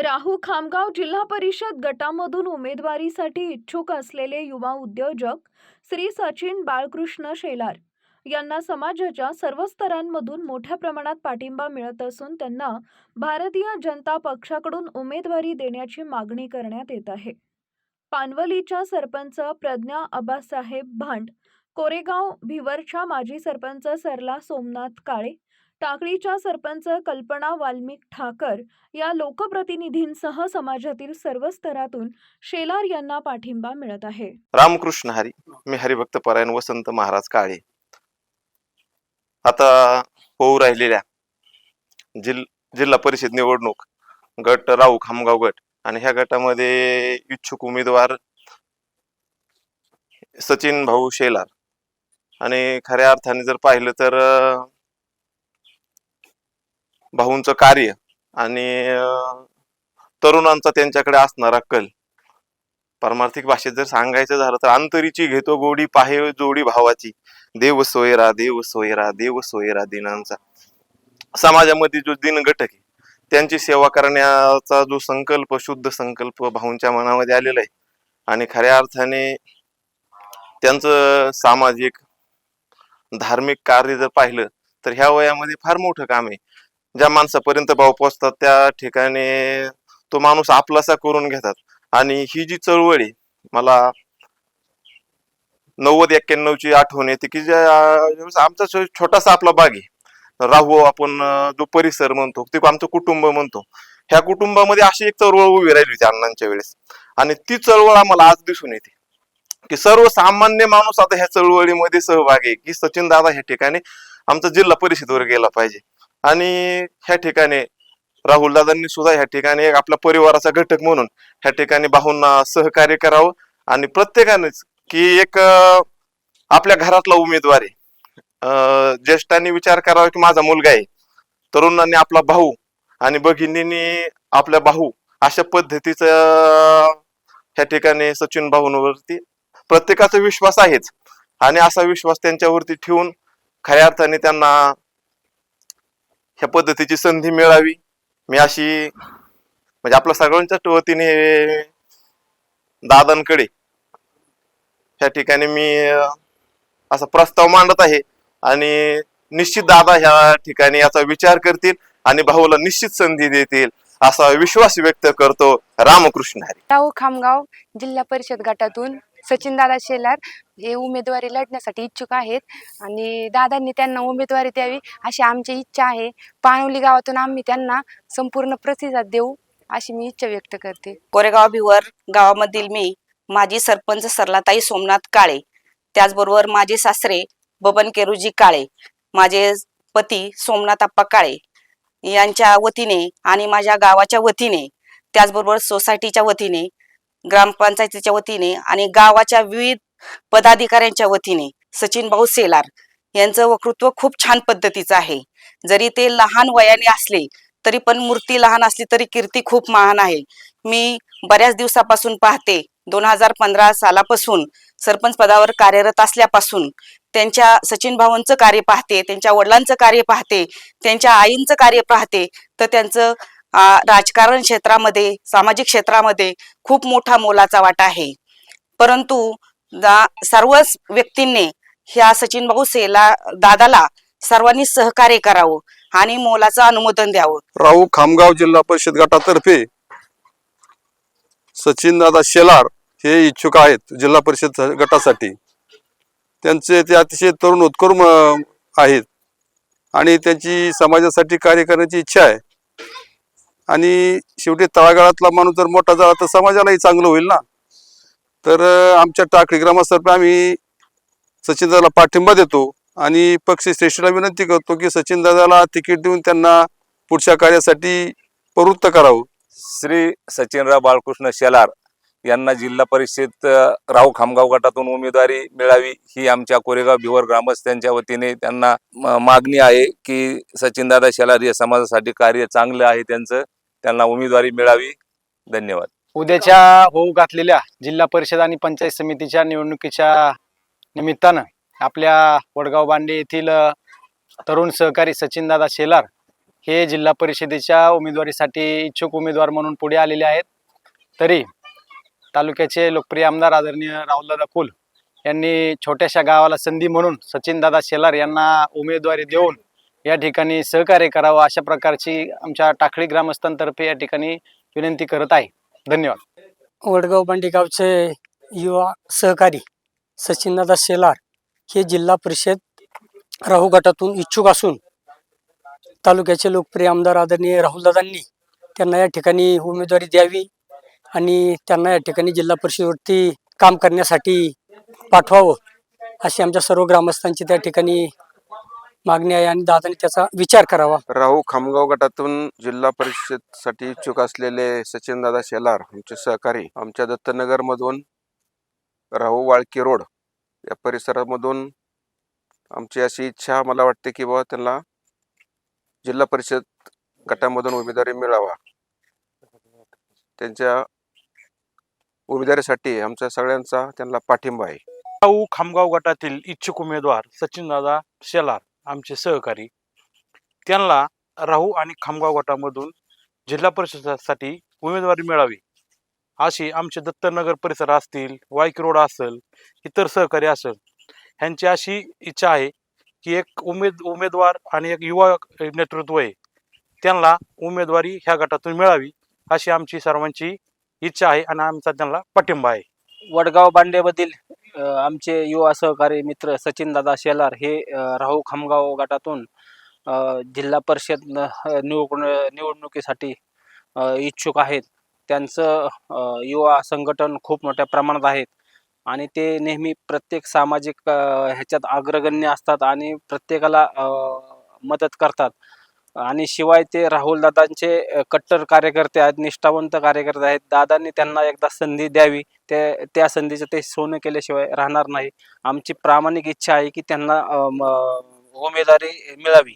राहू खामगाव जिल्हा परिषद गटामधून उमेदवारीसाठी इच्छुक असलेले युवा उद्योजक श्री सचिन बाळकृष्ण शेलार यांना समाजाच्या सर्व स्तरांमधून मोठ्या प्रमाणात पाठिंबा मिळत असून त्यांना भारतीय जनता पक्षाकडून उमेदवारी देण्याची मागणी करण्यात येत आहे। पानवलीच्या सरपंच प्रज्ञा आबासाहेब भांड, कोरेगाव भिवरच्या माजी सरपंच सरला सोमनाथ काळे, टाकळीच्या सरपंच कल्पना वाल्मिक ठाकर या लोकप्रतिनिधींसह समाजातील सर्व स्तरातून शेलार यांना पाठिंबा मिळत आहे। रामकृष्ण हरी, मी हरिभक्त परायण वसंत महाराज काळे। आता होऊ राहिलेल्या जिल्हा परिषद निवडणूक गट राहू खामगाव गट आणि ह्या गटामध्ये इच्छुक उमेदवार सचिन भाऊ शेलार आणि खऱ्या अर्थाने जर पाहिलं तर भाऊंचं कार्य आणि तरुणांचा त्यांच्याकडे असणारा कल, पारमार्थिक भाषेत जर सांगायचं झालं तर अंतरीची घेतो गोडी पाहे जोडी भावाची, देव सोयरा देव सोयरा देव सोयरा दिनांचा। समाजामध्ये जो दिन घटक आहे त्यांची सेवा करण्याचा जो संकल्प, शुद्ध संकल्प भाऊंच्या मनामध्ये आलेला आहे आणि खऱ्या अर्थाने त्यांचं सामाजिक धार्मिक कार्य जर पाहिलं तर ह्या वयामध्ये फार मोठं काम आहे। ज्या माणसापर्यंत भाऊ पोचतात त्या ठिकाणी तो माणूस आपलासा करून घेतात आणि ही जी चळवळ आहे, मला 90-91 ची आठवण येते की आमचा छोटासा आपला बाग आहे राहू, आपण जो परिसर म्हणतो ते आमचं कुटुंब म्हणतो, ह्या कुटुंबामध्ये अशी एक चळवळ उभी राहिली होती अण्णांच्या वेळेस आणि ती चळवळ आम्हाला आज दिसून येते की सर्वसामान्य माणूस आता ह्या चळवळीमध्ये सहभागी आहे की सचिन दादा ह्या ठिकाणी आमचा जिल्हा परिषदेवर गेला पाहिजे आणि ह्या ठिकाणी राहुल दादांनी सुद्धा ह्या ठिकाणी आपल्या परिवाराचा घटक म्हणून ह्या ठिकाणी भाऊंना सहकार्य करावं आणि प्रत्येकानेच की एक आपल्या घरातला उमेदवार आहे, ज्येष्ठांनी विचार करावा की माझा मुलगा आहे, तरुणांनी आपला भाऊ आणि भगिनींनी आपल्या भाऊ, अशा पद्धतीचं ह्या ठिकाणी सचिन भाऊंवरती प्रत्येकाचा विश्वास आहेच आणि असा विश्वास त्यांच्यावरती ठेवून खऱ्या अर्थाने त्यांना ह्या पद्धतीची संधी मिळावी, मी अशी म्हणजे आपल्या सगळ्यांच्याच वतीने दादांकडे ह्या ठिकाणी मी असा प्रस्ताव मांडत आहे आणि निश्चित दादा ह्या ठिकाणी याचा विचार करतील आणि भाऊला निश्चित संधी देतील असा विश्वास व्यक्त करतो। रामकृष्ण हरी। राहू खामगाव जिल्हा परिषद गटातून सचिन दादा शेलार हे उमेदवारी लढण्यासाठी इच्छुक आहेत आणि दादांनी त्यांना उमेदवारी द्यावी अशी आमची इच्छा आहे। पानवली गावातून आम्ही त्यांना संपूर्ण प्रतिसाद देऊ अशी मी इच्छा व्यक्त करते। कोरेगाव भिवर गावामधील मी माजी सरपंच सरलाताई सोमनाथ काळे, त्याचबरोबर माझे सासरे बबन केरुजी काळे, माझे पती सोमनाथ आप्पा काळे यांच्या वतीने आणि माझ्या गावाच्या वतीने, त्याचबरोबर सोसायटीच्या वतीने, ग्रामपंचायतीच्या वतीने आणि गावाच्या विविध पदाधिकाऱ्यांच्या वतीने सचिन भाऊ शेलार यांचं वक्तृत्व खूप छान पद्धतीचं आहे। जरी ते लहान वयाने असले तरी पण मूर्ती लहान असली तरी कीर्ती खूप महान आहे। मी बऱ्याच दिवसापासून पाहते, 2015 सालापासून सरपंच पदावर कार्यरत असल्यापासून त्यांच्या सचिन भाऊंचं कार्य पाहते, त्यांच्या वडिलांचं कार्य पाहते, त्यांच्या आईंचं कार्य पाहते, तर त्यांचं राजकारण क्षेत्रामध्ये, सामाजिक क्षेत्रामध्ये खूप मोठा मोलाचा वाटा आहे। परंतु सर्वच व्यक्तींनी ह्या सचिन भाऊ शेलार दादाला सर्वांनी सहकार्य करावं आणि मोलाचं अनुमोदन द्यावं। राहू खामगाव जिल्हा परिषद गटातर्फे सचिन दादा शेलार हे इच्छुक आहेत जिल्हा परिषद गटासाठी। त्यांचे ते अतिशय तरुण उत्कर्म आहेत आणि त्यांची समाजासाठी कार्य करण्याची इच्छा आहे आणि शेवटी तळागाळातला माणूस जर मोठा झाला तर समाजालाही चांगलं होईल ना। तर आमच्या टाकळी ग्रामस्थातर्फे आम्ही सचिन दादाला पाठिंबा देतो आणि पक्षश्रेष्ठीला विनंती करतो की सचिन दादाला तिकीट देऊन त्यांना पुढच्या कार्यासाठी प्रवृत्त करावं। श्री सचिनराव बाळकृष्ण शेलार यांना जिल्हा परिषद राहू खामगाव गटातून उमेदवारी मिळावी ही आमच्या कोरेगाव भिवर ग्रामस्थांच्या वतीने त्यांना मागणी आहे की सचिनदादा शेलार या समाजासाठी कार्य चांगलं आहे त्यांचं, त्यांना उमेदवारी मिळावी। धन्यवाद। उद्याच्या होऊ घातलेल्या जिल्हा परिषद आणि पंचायत समितीच्या निवडणुकीच्या निमित्तानं आपल्या वडगाव बांडे येथील तरुण सहकारी सचिनदादा शेलार हे जिल्हा परिषदेच्या उमेदवारीसाठी इच्छुक उमेदवार म्हणून पुढे आलेले आहेत. तरी तालुक्याचे लोकप्रिय आमदार आदरणीय राहुलदादा कुल यांनी छोट्याशा गावाला संधी म्हणून सचिनदादा शेलार यांना उमेदवारी देऊन या ठिकाणी सहकार्य करावं अशा प्रकारची आमच्या टाकळी ग्रामस्थांतर्फे या ठिकाणी विनंती करत आहे. धन्यवाद. वडगाव बांडेगावचे युवा सहकारी सचिनदादा शेलार हे जिल्हा परिषद राहू गटातून इच्छुक असून तालुक्याचे लोकप्रिय आमदार आदरणीय राहुलदादांनी त्यांना या ठिकाणी उमेदवारी द्यावी आणि त्यांना या ठिकाणी जिल्हा परिषदेवरती काम करण्यासाठी पाठवावं अशी आमच्या सर्व ग्रामस्थांची त्या ठिकाणी मागणी आहे आणि दादांनी त्याचा विचार करावा. राहू खामगाव गटातून जिल्हा परिषद साठी इच्छुक असलेले सचिनदादा शेलार आमचे सहकारी आमच्या दत्तनगर मधून राहू वाळकी रोड या परिसरामधून आमची अशी इच्छा मला वाटते की बाबा त्यांना जिल्हा परिषद गटामधून उमेदवारी मिळावा. त्यांच्या उमेदवारीसाठी आमच्या सगळ्यांचा त्यांना पाठिंबा आहे. राहू खामगाव गटातील इच्छुक उमेदवार सचिनदादा शेलार आमचे सहकारी त्यांना राहू आणि खामगाव गटामधून जिल्हा परिषदेसाठी उमेदवारी मिळावी अशी आमचे दत्तनगर परिसर असतील, वायकी रोड असेल, इतर सहकारी असेल, ह्यांची अशी इच्छा आहे की एक उमेदवार आणि एक युवा नेतृत्व आहे त्यांना उमेदवारी ह्या गटातून मिळावी अशी आमची सर्वांची इच्छा आहे आणि आमचा त्यांना पाठिंबा आहे. वडगाव बांडेमधील आमचे युवा सहकारी मित्र सचिनदादा शेलार हे राहू खामगाव गटातून जिल्हा परिषद निवडणुकीसाठी इच्छुक आहेत. त्यांचं युवा संघटन खूप मोठ्या प्रमाणात आहेत आणि ते नेहमी प्रत्येक सामाजिक ह्याच्यात अग्रगण्य असतात आणि प्रत्येकाला मदत करतात. आणि शिवाय ते राहुलदादांचे कट्टर कार्यकर्ते आहेत, निष्ठावंत कार्यकर्ते आहेत. दादांनी त्यांना एकदा संधी द्यावी, त्या संधीचं ते सोनं केल्याशिवाय राहणार नाही. आमची प्रामाणिक इच्छा आहे की त्यांना उमेदवारी मिळावी.